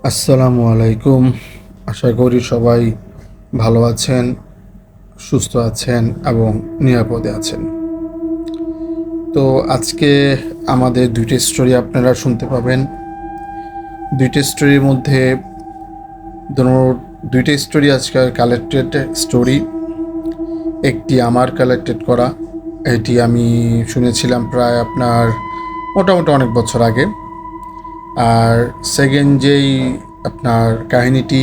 আসসালামু আলাইকুম। আশা করি সবাই ভালো আছেন, সুস্থ আছেন এবং নিরাপদে আছেন। তো আজকে আমাদের দুইটা স্টোরি আপনারা শুনতে পাবেন। দুইটা স্টোরির মধ্যে দুইটা স্টোরি আজকের কালেক্টেড স্টোরি। একটি আমার কালেক্টেড করা, এটি আমি শুনেছিলাম প্রায় আপনার মোটামুটি অনেক বছর আগে। আর সেকেন্ড যেই আপনার কাহিনীটি,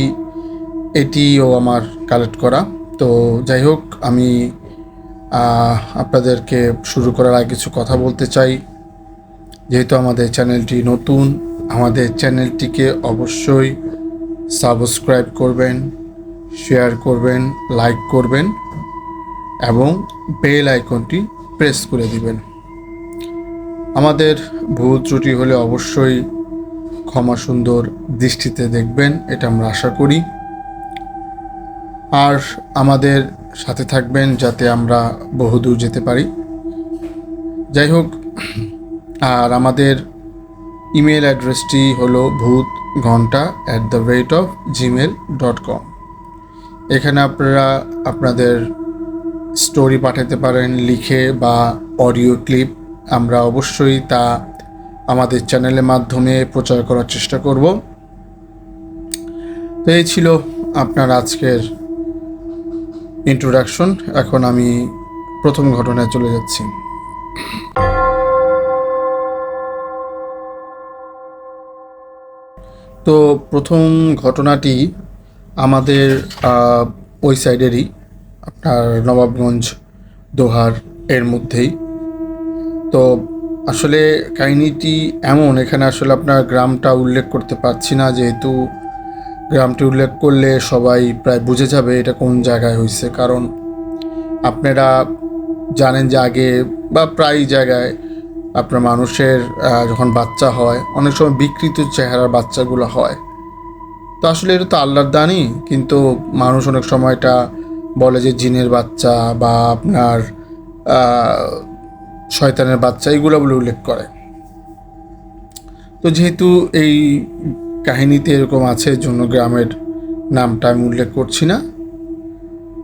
এটিও আমার কালেক্ট করা। তো যাই হোক, আমি আপনাদেরকে শুরু করার আগে কিছু কথা বলতে চাই। যেহেতু আমাদের চ্যানেলটি নতুন, আমাদের চ্যানেলটিকে অবশ্যই সাবস্ক্রাইব করবেন, শেয়ার করবেন, লাইক করবেন এবং বেল আইকনটি প্রেস করে দিবেন। আমাদের ভুল ত্রুটি হলে অবশ্যই ক্ষমা সুন্দর দৃষ্টিতে দেখবেন, এটা আমরা আশা করি। আর আমাদের সাথে থাকবেন যাতে আমরা বহুদূর যেতে পারি। যাই হোক, আর আমাদের ইমেল অ্যাড্রেসটি হলো bhutghanta@gmail.com। এখানে আপনারা আপনাদের স্টোরি পাঠাতে পারেন লিখে বা অডিও ক্লিপ। আমরা অবশ্যই তা আমাদের চ্যানেলের মাধ্যমে প্রচার করার চেষ্টা করব। তো এই ছিল আপনার আজকের ইন্ট্রোডাকশন। এখন আমি প্রথম ঘটনায় চলে যাচ্ছি। তো প্রথম ঘটনাটি আমাদের ওই সাইডেরই, আপনার নবাবগঞ্জ দোহার এর মধ্যেই। তো আসলে কাহিনীটি এমন, এখানে আসলে আপনার গ্রামটা উল্লেখ করতে পারছি না, যেহেতু গ্রামটি উল্লেখ করলে সবাই প্রায় বুঝে যাবে এটা কোন জায়গায় হয়েছে। কারণ আপনারা জানেন যে আগে বা প্রায় জায়গায় আপনার মানুষের যখন বাচ্চা হয়, অনেক সময় বিকৃত চেহারার বাচ্চাগুলো হয়। তো আসলে এটা তো আল্লাহর দানই, কিন্তু মানুষ অনেক সময় এটা বলে যে জিনের বাচ্চা বা আপনার শয়তানের বাচ্চা, এইগুলো বলে উল্লেখ করে। তো যেহেতু এই কাহিনীতে এরকম আছে, জন্য গ্রামের নামটা আমি উল্লেখ করছি না।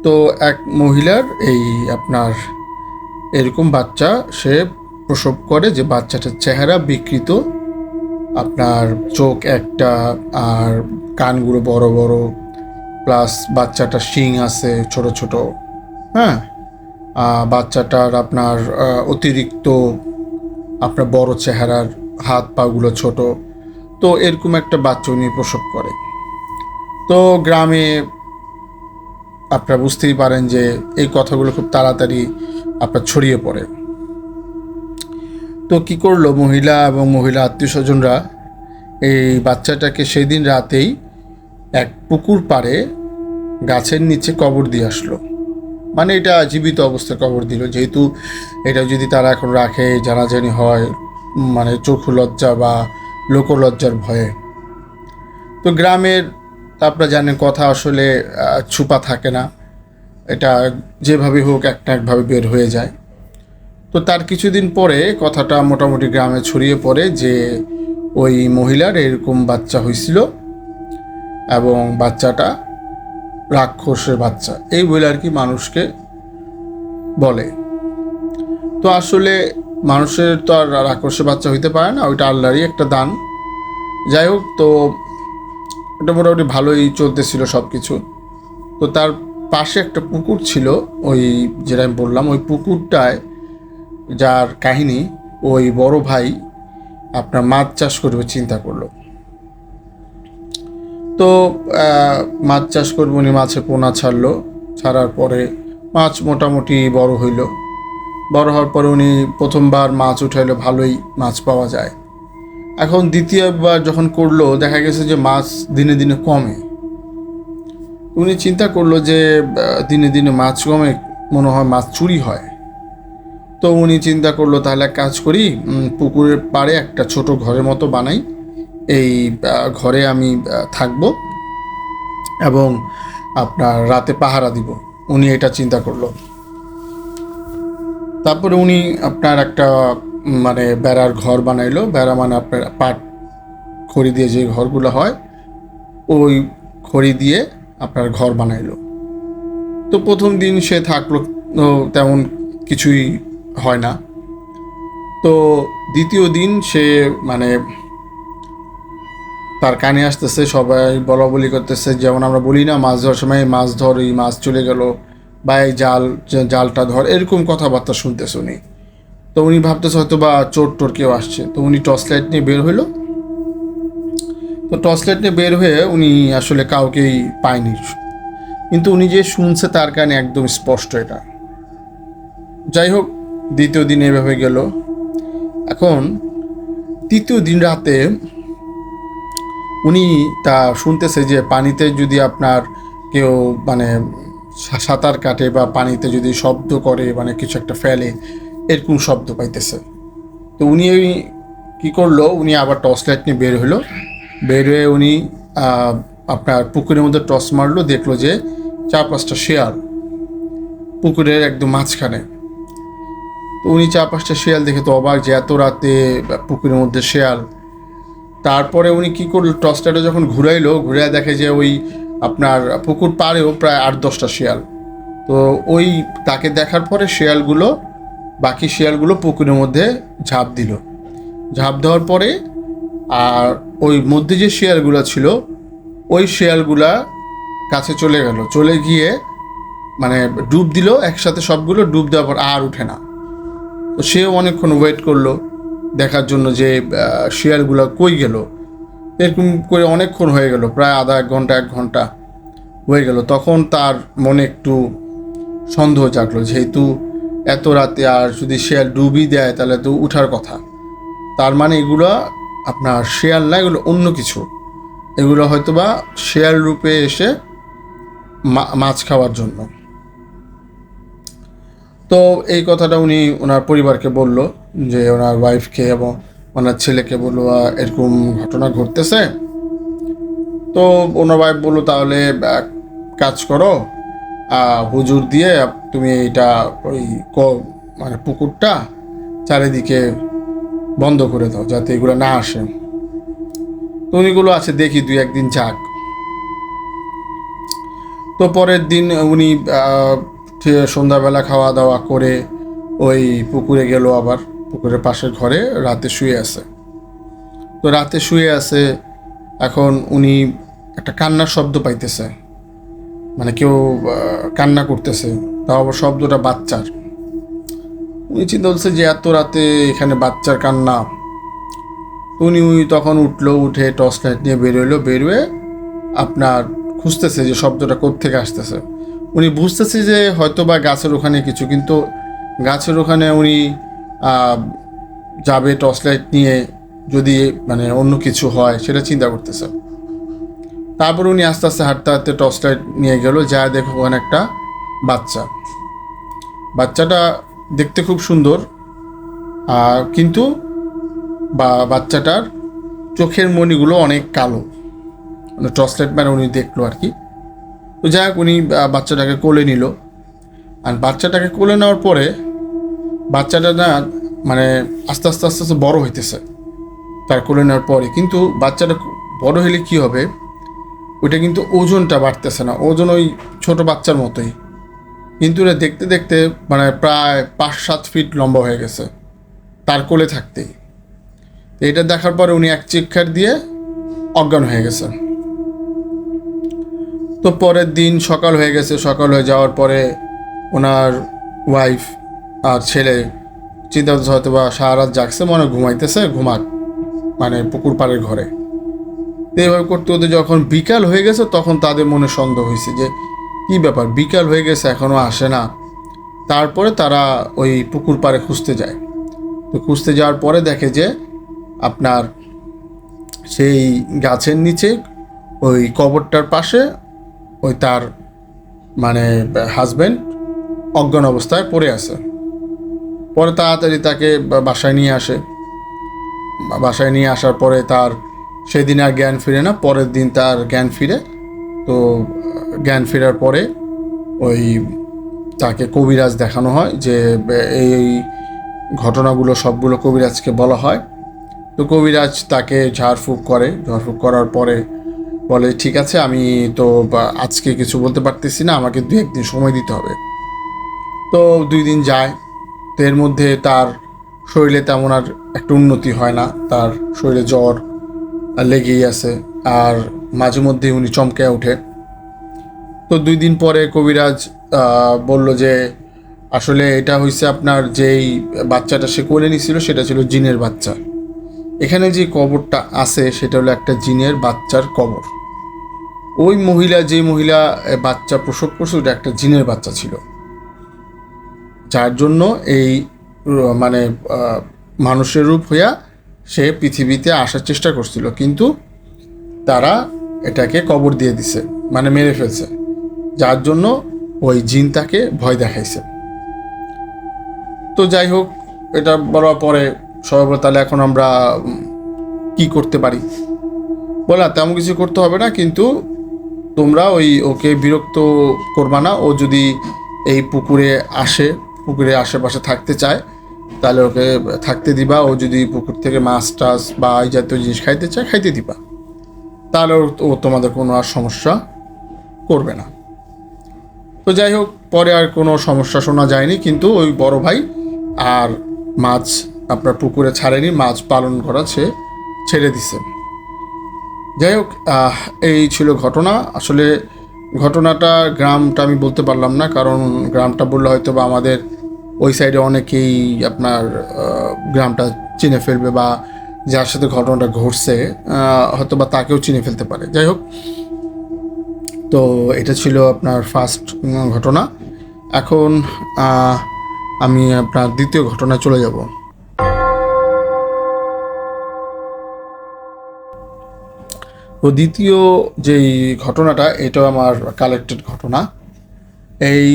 তো এক মহিলার এই আপনার এরকম বাচ্চা সে প্রসব করে, যে বাচ্চাটার চেহারা বিকৃত, আপনার চোখ একটা আর কানগুলো বড় বড়, প্লাস বাচ্চাটার শিং আছে ছোট ছোট। হ্যাঁ, বাচ্চাটার আপনার অতিরিক্ত আপনার বড় চেহারার, হাত পাগুলো ছোট। তো এরকম একটা বাচ্চা উনি প্রসব করে। তো গ্রামে আপনারা বুঝতেই পারেন যে এই কথাগুলো খুব তাড়াতাড়ি আপনার ছড়িয়ে পড়ে। তো কি করলো মহিলা এবং মহিলা আত্মীয় স্বজনরা, এই বাচ্চাটাকে সেদিন রাতেই এক পুকুর পাড়ে গাছের নিচে কবর দিয়ে আসলো। মানে এটা জীবিত অবস্থায় কবর দিল, যেহেতু এটা যদি তারা এখন রাখে জানাজানি হয়, মানে চক্ষু লজ্জা বা লোকলজ্জার ভয়ে। তো গ্রামের আপনারা জানেন কথা আসলে ছুপা থাকে না, এটা যেভাবে হোক একটা একভাবে বের হয়ে যায়। তো তার কিছুদিন পরে কথাটা মোটামুটি গ্রামে ছড়িয়ে পড়ে যে ওই মহিলার এরকম বাচ্চা হয়েছিল এবং বাচ্চাটা রাক্ষসের বাচ্চা, এই বলে আর কি মানুষকে বলে। তো আসলে মানুষের তো আর রাক্ষসের বাচ্চা হইতে পারে না, ওইটা আল্লাহরই একটা দান। যাই হোক, তো এটা মোটামুটি ভালোই চলতেছিল সব কিছু। তো তার পাশে একটা পুকুর ছিল, ওই যেটা আমি বললাম, ওই পুকুরটায় যার কাহিনী, ওই বড় ভাই আপনার মাছ চাষ করবে চিন্তা করলো। তো মাছ চাষ করবো, উনি মাছে পোনা ছাড়লো। ছাড়ার পরে মাছ মোটামুটি বড় হইল। বড় হওয়ার পরে উনি প্রথমবার মাছ উঠাইলো, ভালোই মাছ পাওয়া যায়। এখন দ্বিতীয়বার যখন করলো, দেখা গেছে যে মাছ দিনে দিনে কমে। উনি চিন্তা করলো যে দিনে দিনে মাছ কমে, মনে হয় মাছ চুরি হয়। তো উনি চিন্তা করলো তাহলে এক কাজ করি, পুকুরের পাড়ে একটা ছোট ঘরের মতো বানাই, এই ঘরে আমি থাকবো এবং আপনার রাতে পাহারা দিব। উনি এটা চিন্তা করলো। তারপরে উনি আপনার একটা বেড়ার ঘর বানাইলো। বেড়া মানে আপনার পাট খড়ি দিয়ে যে ঘরগুলো হয়, ওই খড়ি দিয়ে আপনার ঘর বানাইলো। তো প্রথম দিন সে থাকলো, তেমন কিছুই হয় না। তো দ্বিতীয় দিন সে মানে তার কানে আসতেছে, সবাই বলা বলি করতেছে, যেমন আমরা বলি না মাছ ধরার সময় মাছ ধর, এই মাছ চলে গেল, বা এই জালটা ধর, এরকম কথাবার্তা শুনতেছে উনি। তো উনি ভাবতেছে হয়তো বা চোর টোর কেউ আসছে। তো উনি টর্চ লাইট নিয়ে বের হইলো। তো টর্চ লাইট নিয়ে বের হয়ে উনি আসলে কাউকেই পায়নি, কিন্তু উনি যে শুনছে তার কানে একদম স্পষ্ট এটা। যাই হোক, দ্বিতীয় দিন এভাবে গেল। এখন তৃতীয় দিন রাতে উনি তা শুনতেছে যে পানিতে যদি আপনার কেউ মানে সাঁতার কাটে বা পানিতে যদি শব্দ করে, মানে কিছু একটা ফেলে, এরকম শব্দ পাইতেছে। তো উনি কী করলো, উনি আবার টর্চ লাইট নিয়ে বের হলো। বের হয়ে উনি আপনার পুকুরের মধ্যে টর্চ মারলো, দেখলো যে 4-5টা শেয়াল পুকুরের একদম মাঝখানে। তো উনি 4-5টা শেয়াল দেখে তো অবাক, যে এত রাতে পুকুরের মধ্যে শেয়াল। তারপরে উনি কী করলো, টর্চ লাইটটা যখন ঘুরাইলো, ঘুরে দেখে যে ওই আপনার পুকুর পাড়েও প্রায় 8-10টা শেয়াল। তো ওই তাকে দেখার পরে বাকি শেয়ালগুলো পুকুরের মধ্যে ঝাঁপ দিল। ঝাঁপ দেওয়ার পরে আর ওই মধ্যে যে শেয়ালগুলো ছিল, ওই শেয়ালগুলা কাছে চলে গেল, চলে গিয়ে মানে ডুব দিল একসাথে, সবগুলো ডুব দেওয়ার পর আর উঠে না। তো সেও অনেকক্ষণ ওয়েট করলো দেখার জন্য যে শিয়ালগুলো কই গেল। এরকম করে অনেকক্ষণ হয়ে গেল, প্রায় আধা 1 ঘন্টা হয়ে গেল। তখন তার মনে একটু সন্দেহ জাগলো, যেহেতু এত রাতে আর যদি শিয়াল ডুবই দেয় তাহলে তো উঠার কথা। তার মানে এগুলো আপনার শিয়াল না, এগুলো অন্য কিছু। এগুলো হয়তো বা শিয়াল রূপে এসে মাছ খাওয়ার জন্য। তো এই কথাটা উনি ওনার পরিবারকে বলল, যে ওনার ওয়াইফকে এবং ওনার ছেলেকে বললো এরকম ঘটনা ঘটতেছে। তো ওনার ওয়াইফ বললো, তাহলে কাজ করো, হুজুর দিয়ে তুমি এইটা ওই মানে পুকুরটা চারিদিকে বন্ধ করে দাও, যাতে এগুলো না আসে। তো উনিগুলো আছে দেখি 2-1 দিন যাক। তো পরের দিন উনি সন্ধ্যাবেলা খাওয়া দাওয়া করে ওই পুকুরে গেল, আবার পুকুরের পাশের ঘরে রাতে শুয়ে আছে। তো রাতে শুয়ে আছে, এখন উনি একটা কান্নার শব্দ পাইতেছে, মানে কেউ কান্না করতেছে, তাও আবার শব্দটা বাচ্চার। উনি চিন্তা করছে যে এত রাতে এখানে বাচ্চার কান্না। উনি তখন উঠে টর্চ লাইট নিয়ে বেরোলো, বেরোয় আপনার খুঁজতেছে যে শব্দটা কোত্থেকে আসতেছে। উনি বুঝতেছে যে হয়তো বা গাছের ওখানে কিছু, কিন্তু গাছের ওখানে উনি যাবে টর্চ লাইট নিয়ে, যদি মানে অন্য কিছু হয় সেটা চিন্তা করতেছে। তারপর উনি আস্তে আস্তে হাঁটতে হাঁটতে টর্চ লাইট নিয়ে গেল, যা দেখো ওখানে একটা বাচ্চাটা দেখতে খুব সুন্দর, কিন্তু বাচ্চাটার চোখের মণিগুলো অনেক কালো। মানে টর্চ লাইট মানে উনি দেখলো আর কি। তো যাই হোক, উনি বাচ্চাটাকে কোলে নিল। আর বাচ্চাটাকে কোলে নেওয়ার পরে বাচ্চাটা না মানে আস্তে আস্তে আস্তে আস্তে বড় হইতেছে তার কোলে নেওয়ার পরে। কিন্তু বাচ্চাটা বড় হলে কি হবে, ওইটা কিন্তু ওজনটা বাড়তেছে না, ওজন ওই ছোট বাচ্চার মতোই, কিন্তু এটা দেখতে দেখতে মানে প্রায় 5-7 ফিট লম্বা হয়ে গেছে তার কোলে থাকতেই। তো এটা দেখার পরে উনি এক চিৎকার দিয়ে অজ্ঞান হয়ে গেছে। তো পরের দিন সকাল হয়ে গেছে, সকাল হয়ে যাওয়ার পরে ওনার ওয়াইফ আর ছেলে চিন্তা করছে হয়তো বা সারা রাত জাগছে, মনে ঘুমাইতেছে, মানে পুকুর পাড়ের ঘরে। এইভাবে করতে করতে যখন বিকাল হয়ে গেছে, তখন তাদের মনে সন্দেহ হয়েছে যে কী ব্যাপার, বিকাল হয়ে গেছে এখনও আসে না। তারপরে তারা ওই পুকুর পাড়ে খুঁজতে যায়। তো খুঁজতে যাওয়ার পরে দেখে যে আপনার সেই গাছের নিচে ওই কবরটার পাশে ওই তার মানে হাজব্যান্ড অজ্ঞান অবস্থায় পড়ে আছে। পরে তাড়াতাড়ি তাকে বাসায় নিয়ে আসে। বাসায় নিয়ে আসার পরে তার সেদিন আর জ্ঞান ফিরে না, পরের দিন তার জ্ঞান ফিরে। তো জ্ঞান ফেরার পরে ওই তাকে কবিরাজ দেখানো হয়, যে এই ঘটনাগুলো সবগুলো কবিরাজকে বলা হয়। তো কবিরাজ তাকে ঝাড়ফুঁক করার পরে বলে ঠিক আছে, আমি তো আজকে কিছু বলতে পারতেছি না, আমাকে 2-1 দিন সময় দিতে হবে। তো 2 দিন যায়, তো এর মধ্যে তার শরীরে তেমন আর একটা উন্নতি হয় না, তার শরীরে জ্বর লেগেই আছে, আর মাঝে মধ্যে উনি চমকে ওঠে। তো 2 দিন পরে কবিরাজ বলল যে আসলে এটা হয়েছে আপনার যেই বাচ্চাটা সে কোলে নিছিল সেটা ছিল জিনের বাচ্চা। এখানে যে কবরটা আছে সেটা হলো একটা জিনের বাচ্চার কবর। ওই মহিলা, যে মহিলা বাচ্চা প্রসব করছে, ওটা একটা জিনের বাচ্চা ছিল, যার জন্য এই মানে মানুষের রূপ হইয়া সে পৃথিবীতে আসার চেষ্টা করছিল, কিন্তু তারা এটাকে কবর দিয়ে দিছে, মানে মেরে ফেলছে, যার জন্য ওই জিন তাকে ভয় দেখাইছে। তো যাই হোক, এটা বলার পরে সবাই বলে তাহলে এখন আমরা কি করতে পারি? বলা তেমন কিছু করতে হবে না, কিন্তু তোমরা ওকে বিরক্ত করবা না। ও যদি এই পুকুরে আসে, পুকুরে আশেপাশে থাকতে চায়, তাহলে ওকে থাকতে দিবা। ও যদি পুকুর থেকে মাছ টাছ বা এই জাতীয় জিনিস খাইতে চায়, খাইতে দিবা, তাহলে ও তোমাদের কোনো আর সমস্যা করবে না। তো যাই হোক, পরে আর কোনো সমস্যা শোনা যায়নি, কিন্তু ওই বড় ভাই আর মাছ আপনার পুকুরে ছাড়েনি, মাছ পালন করা সে ছেড়ে দিছে। যাই হোক, এই ছিল ঘটনা। আসলে ঘটনাটা, গ্রামটা আমি বলতে পারলাম না, কারণ গ্রামটা বললে হয়তো বা আমাদের ওই সাইডে অনেকেই আপনার গ্রামটা চিনে ফেলবে, বা যার সাথে ঘটনাটা ঘটছে হয়তো বা তাকেও চিনে ফেলতে পারে। যাই হোক, তো এটা ছিল আপনার ফার্স্ট ঘটনা। এখন আমি আপনার দ্বিতীয় ঘটনায় চলে যাব। তো দ্বিতীয় যেই ঘটনাটা, এটাও আমার কালেক্টেড ঘটনা। এই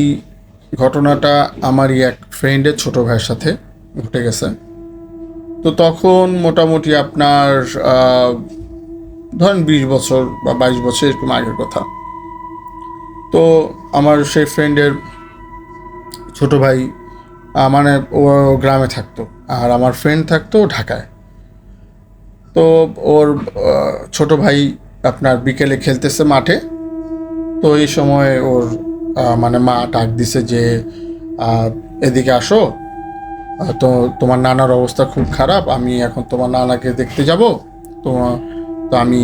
ঘটনাটা আমারই এক ফ্রেন্ডের ছোট ভাইয়ের সাথে ঘটে গেছে। তো তখন মোটামুটি আপনার ধরেন 20 বছর বা 22 বছর এরকম আগের কথা। তো আমার সেই ফ্রেন্ডের ছোট ভাই মানে ও গ্রামে থাকতো, আর আমার ফ্রেন্ড থাকতো ঢাকায়। তো ওর ছোট ভাই আপনার বিকেলে খেলতেছে মাঠে। তো এই সময় ওর মানে মা ডাক দিছে যে এদিকে আসো, তো তোমার নানার অবস্থা খুব খারাপ, আমি এখন তোমার নানাকে দেখতে যাব। তো তো আমি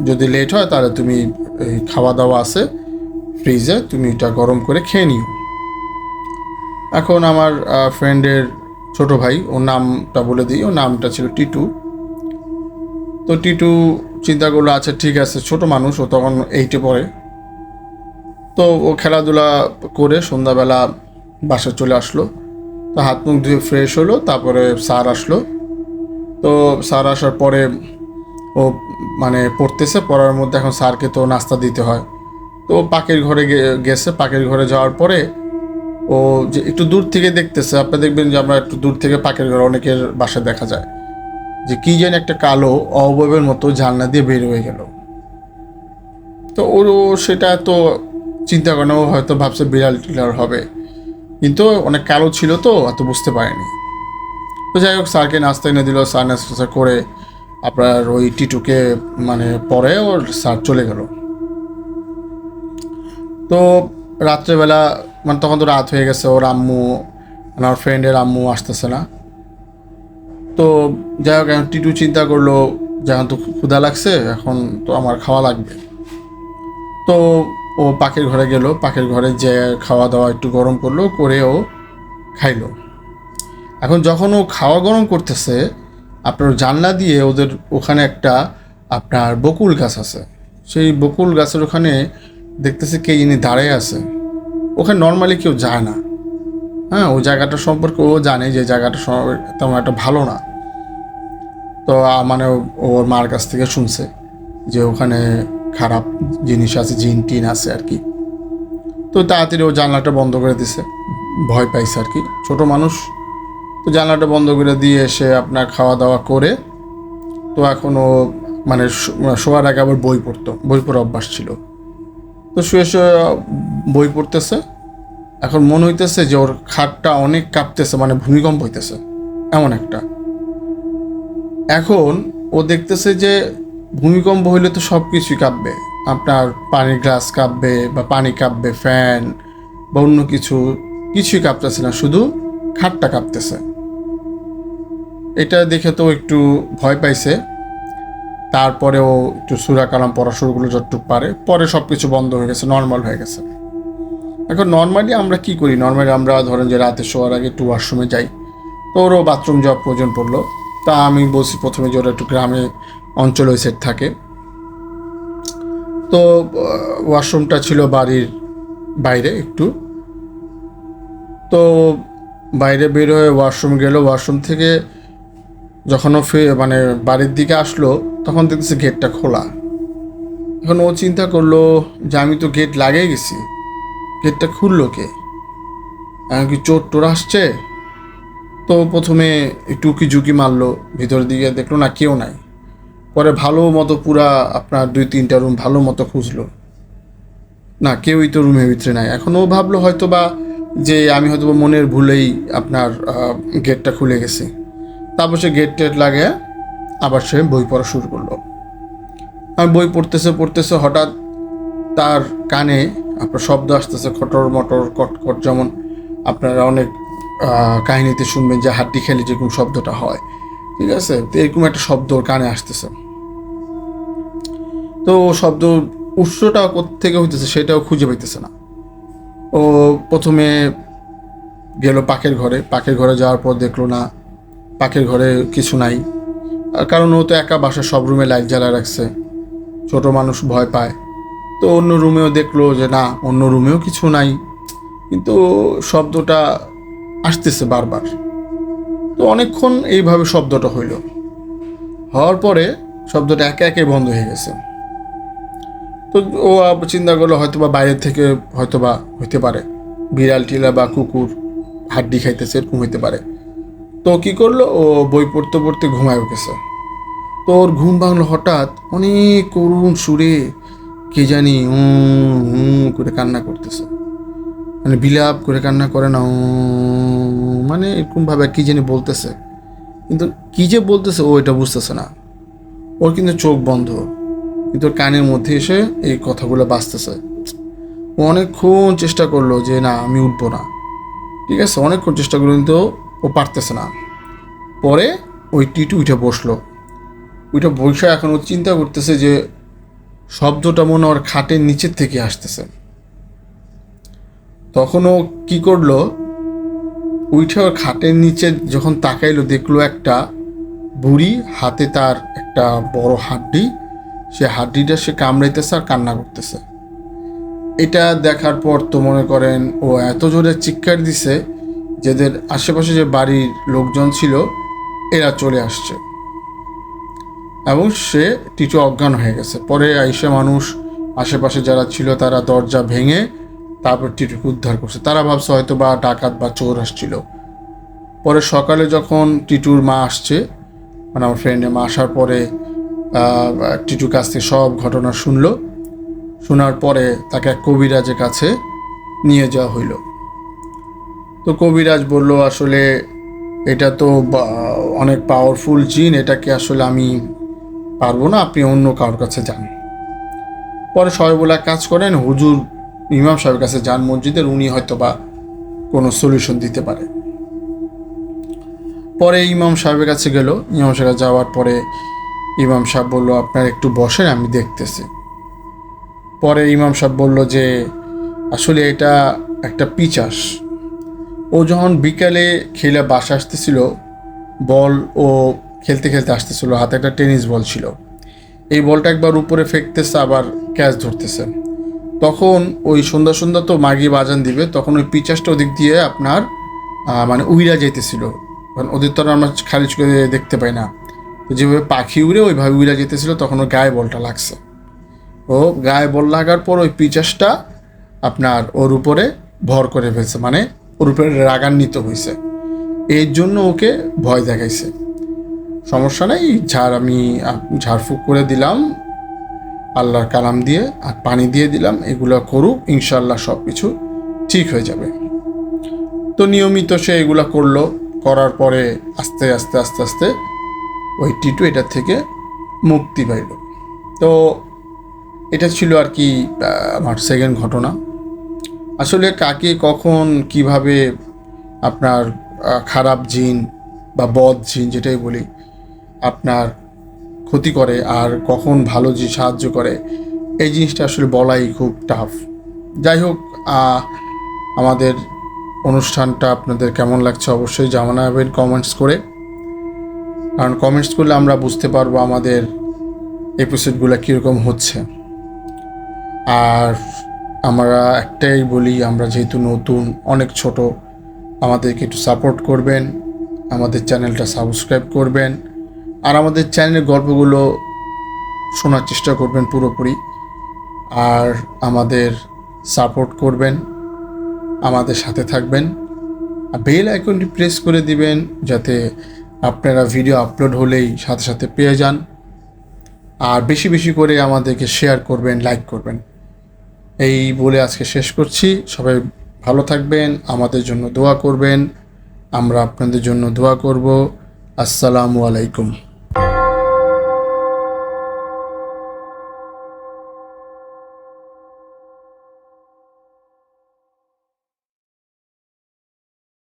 যদি লেট হয় তাহলে তুমি এই খাওয়া দাওয়া আছে ফ্রিজে, তুমি এটা গরম করে খেয়ে নিও। এখন আমার ফ্রেন্ডের ছোট ভাই, ওর নামটা বলে দিই, ওর নামটা ছিল টিটু। তো টিটু চিন্তা করলো আচ্ছা ঠিক আছে, ছোট মানুষ, ও তখন 8-এ পড়ে। তো ও খেলাধুলা করে সন্ধ্যাবেলা বাসায় চলে আসলো। তো হাত মুখ ধুয়ে ফ্রেশ হলো, তারপরে স্যার আসলো। তো স্যার আসার পরে ও মানে পড়তেছে, পড়ার মধ্যে এখন স্যারকে তো নাস্তা দিতে হয়। তো পাখির ঘরে গেছে। পাখির ঘরে যাওয়ার পরে ও যে একটু দূর থেকে দেখতেছে, আপনি দেখবেন যে আমরা একটু দূর থেকে পাখির ঘর অনেকের বাসায় দেখা যায় যে কি যেন একটা কালো অবয়বের মতো জানলা দিয়ে বের হয়ে গেল। তো ওরও সেটা তো চিন্তা করে না, ও হয়তো ভাবছে বিড়াল টিলার হবে, কিন্তু অনেক কালো ছিল তো অত বুঝতে পারেনি। তো যাই হোক, স্যারকে নাস্তা এনে দিল। স্যার নাস্তা করে আপনার ওই টিটুকে মানে পরে ওর স্যার চলে গেল। তো রাত্রেবেলা মানে তখন তো রাত হয়ে গেছে, ওর আম্মু, আমার ফ্রেন্ডের আম্মু আসতেছে না। তো যাই হোক, এখন টিটু চিন্তা করলো যখন তো ক্ষুধা লাগছে, এখন তো আমার খাওয়া লাগবে। তো ও পাখির ঘরে গেল, পাখির ঘরে যে খাওয়া দাওয়া একটু গরম করলো, করে ও খাইলো। এখন যখন ও খাওয়া গরম করতেছে, আপনার জানলা দিয়ে ওদের ওখানে একটা আপনার বকুল গাছ আছে। সেই বকুল গাছের ওখানে দেখতেছে কে যিনি দাঁড়িয়ে আছে। ওখানে নর্মালি কেউ যায় না। হ্যাঁ, ওই জায়গাটা সম্পর্কে ও জানে যে জায়গাটা তেমন একটা ভালো না। তো মানে ওর মার কাছ থেকে শুনছে যে ওখানে খারাপ জিনিস আছে, জিন টিন আছে আর কি। তো তাড়াতাড়ি ও জানলাটা বন্ধ করে দিছে, ভয় পাইছে আর কি, ছোট মানুষ। তো জানলাটা বন্ধ করে দিয়ে এসে আপনার খাওয়া দাওয়া করে, তো এখন ও মানে শোয়ার আগে আবার বই পড়তো, বই পড়ার অভ্যাস ছিল। তো শুয়ে শুয়ে বই পড়তেছে। এখন মনে হইতেছে যে ওর খাটটা অনেক কাঁপতেছে, মানে ভূমিকম্প হইতেছে এমন একটা। এখন ও দেখতেছে যে ভূমিকম্প হইলে তো সব কিছুই কাঁপবে, আপনার পানির গ্লাস কাঁপবে বা পানি কাঁপবে, ফ্যান বা অন্য কিছুই কাঁপতেছে না, শুধু খাটটা কাঁপতেছে। এটা দেখে তো একটু ভয় পাইছে। তারপরেও একটু সূরা কালাম পড়া শুরুগুলো যতটুকু পারে, পরে সব কিছু বন্ধ হয়ে গেছে, নর্মাল হয়ে গেছে। এখন নর্মালি আমরা কি করি, নর্মালি আমরা ধরেন যে রাতে শোয়ার আগে একটু ওয়াশরুমে যাই, তো ওরও বাথরুম যাওয়ার প্রয়োজন পড়লো। তা আমি বলছি প্রথমে যে ওরা একটু গ্রামে অঞ্চলে সেট থাকে, তো ওয়াশরুমটা ছিল বাড়ির বাইরে একটু। তো বাইরে বের হয়ে ওয়াশরুম গেল, ওয়াশরুম থেকে যখন ও মানে বাড়ির দিকে আসলো তখন দেখতেছে গেটটা খোলা। এখন ও চিন্তা করলো যে আমি তো গেট লাগিয়ে গেছি, গেটটা খুললো কে, এখন কি চোর টোর আসছে? তো প্রথমে একটু উকি ঝুঁকি মারলো, ভিতরের দিকে দেখলো না কেউ নাই। পরে ভালো মতো পুরা আপনার 2-3টা রুম ভালো মতো খুঁজলো, না কেউই তো রুমের ভিতরে নাই। এখন ও ভাবলো হয়তো বা যে আমি হয়তো বা মনের ভুলেই আপনার গেটটা খুলে গেছি। তারপর সে গেট টেট লাগে আবার সে বই পড়া শুরু করলো। আর বই পড়তেছে হঠাৎ তার কানে আপনার শব্দ আসতেছে, খটর মটর কটকট, যেমন আপনারা অনেক কাহিনীতে শুনবেন যে হাড্ডি খেলে যেরকম শব্দটা হয়, ঠিক আছে, তো এরকম একটা শব্দ ওর কানে আসতেছে। তো শব্দ উৎসটা কোত্থেকে হইতেছে সেটাও খুঁজে পাইতেছে না। ও প্রথমে গেল পাকের ঘরে যাওয়ার পর দেখলো না, পাকের ঘরে কিছু নাই, কারণ ও তো একা বাসা, সব রুমে লাইট জ্বালা রাখছে, ছোট মানুষ ভয় পায়। তো অন্য রুমেও দেখলো যে না, অন্য রুমেও কিছু নাই, কিন্তু শব্দটা আসতেছে বারবার। তো অনেকক্ষণ এইভাবে শব্দটা হওয়ার পরে শব্দটা একে একে বন্ধ হয়ে গেছে। তো ও চিন্তা করলো হয়তো বা বাইরের থেকে হয়তো বা হইতে পারে, বিড়াল টিলা বা কুকুর হাড্ডি খাইতেছে, এরকম হইতে পারে। তো কি করলো, ও বই পড়তে পড়তে ঘুমায় গেছে। তো ওর ঘুম ভাঙলো হঠাৎ, অনেক করুণ সুরে কে জানি করে কান্না করতেছে, মানে বিলাপ করে কান্না করে না, মানে এরকমভাবে কি জানি বলতেছে, কিন্তু কি যে বলতেছে ও এটা বুঝতেছে না। ওর কিন্তু চোখ বন্ধ, কিন্তু ওর কানের মধ্যে এসে এই কথাগুলো বাজতেছে। ও অনেকক্ষণ চেষ্টা করলো যে না আমি উঠবো না, ঠিক আছে, অনেকক্ষণ চেষ্টা করলো, কিন্তু ও পারতেছে না। পরে ওই টিটু বসে এখন ও চিন্তা করতেছে যে শব্দটা মনে ওর খাটের নিচের থেকে আসতেছে। তখন ও কি করলো, উঠে ওর খাটের নিচে যখন তাকাইলো, দেখলো একটা বুড়ি হাতে তার একটা বড় হাড্ডি, সে হাড্ডিটা সে কামড়াইতেছে আর কান্না করতেছে। এটা দেখার পর তো মনে করেন ও এত জোরে চিৎকার দিছে, যাদের আশেপাশে যে বাড়ির লোকজন ছিল এরা চলে আসছে, এবং সে টিটু অজ্ঞান হয়ে গেছে। পরে আইসা মানুষ আশেপাশে যারা ছিল তারা দরজা ভেঙে তারপর টিটুকে উদ্ধার করছে। তারা ভাবছে হয়তো বা ডাকাত বা চোর আসছিল। পরে সকালে যখন টিটুর মা আসছে, মানে আমার ফ্রেন্ডের মা আসার পরে টিটুর কাছ থেকে সব ঘটনা শোনার পরে তাকে এক কবিরাজের কাছে নিয়ে যাওয়া হইল। তো কবিরাজ বলল আসলে এটা তো অনেক পাওয়ারফুল জিন, এটাকে আসলে আমি পারবো না, আপনি অন্য কারোর কাছে যান। পরে সবাই বলে কাজ করেন, হুজুর ইমাম সাহেবের কাছে যান মসজিদের, উনি হয়তো বা কোনো সলিউশন দিতে পারে। পরে ইমাম সাহেবের কাছে গেল, ইমাম সাহেব যাওয়ার পরে ইমাম সাহেব বললো আপনার একটু বসেন, আমি দেখতেছি। পরে ইমাম সাহেব বলল যে আসলে এটা একটা পিচাস। ও যখন বিকালে খেলে বাসা আসতেছিল, বল ও খেলতে খেলতে আসতেছিল, হাতে একটা টেনিস বল ছিল, এই বলটা একবার উপরে ফেঁকতেছে আবার ক্যাচ ধরতেছে। তখন ওই সন্ধ্যা তো মাগি বাজান দিবে, তখন ওই পিচাসটা ওদিক দিয়ে আপনার মানে উইরা যেতেছিল, কারণ ওদের তো আমরা খালি চোখে দেখতে পাই না, তো যেভাবে পাখি উড়ে ওইভাবে উইরা যেতেছিল, তখন ওর গায়ে বলটা লাগছে। ও গায়ে বল লাগার পর ওই পিচাসটা আপনার ওর উপরে ভর করে ফেলছে, মানে ওর উপরে রাগান্বিত হয়েছে, এর জন্য ওকে ভয় দেখাইছে। সমস্যা নেই, আমি ঝাড়ফুঁক করে দিলাম আল্লাহর কালাম দিয়ে আর পানি দিয়ে দিলাম, এগুলো করুক, ইনশাল্লাহ সব কিছু ঠিক হয়ে যাবে। তো নিয়মিত সে এগুলো করলো, করার পরে আস্তে আস্তে ওই টিটু এটার থেকে মুক্তি পাইল। তো এটা ছিল আর কি আমার সেকেন্ড ঘটনা। আসলে কাকে কখন কিভাবে আপনার খারাপ জিন বা বদ জিন যেটাই বলি আপনার ক্ষতি করে আর কখন ভালো যে সাহায্য করে, এই জিনিসটা আসলে বলাই খুব টাফ। যাই হোক, আমাদের অনুষ্ঠানটা আপনাদের কেমন লাগছে অবশ্যই জানাবেন কমেন্টস করে, কারণ কমেন্টস করলে আমরা বুঝতে পারবো আমাদের এপিসোডগুলো কীরকম হচ্ছে। আর আমরা একটাই বলি, আমরা যেহেতু নতুন, অনেক ছোট, আমাদেরকে একটু সাপোর্ট করবেন, আমাদের চ্যানেলটা সাবস্ক্রাইব করবেন, আর আমাদের চ্যানেলের গল্পগুলো শোনার চেষ্টা করবেন পুরোপুরি, আর আমাদের সাপোর্ট করবেন, আমাদের সাথে থাকবেন, আর বেল আইকনটি প্রেস করে দিবেন যাতে আপনারা ভিডিও আপলোড হলেই সাথে সাথে পেয়ে যান। আর বেশি বেশি করে আমাদেরকে শেয়ার করবেন, লাইক করবেন। এই বলে আজকে শেষ করছি। সবাই ভালো থাকবেন, আমাদের জন্য দোয়া করবেন, আমরা আপনাদের জন্য দোয়া করব। আসসালামু আলাইকুম।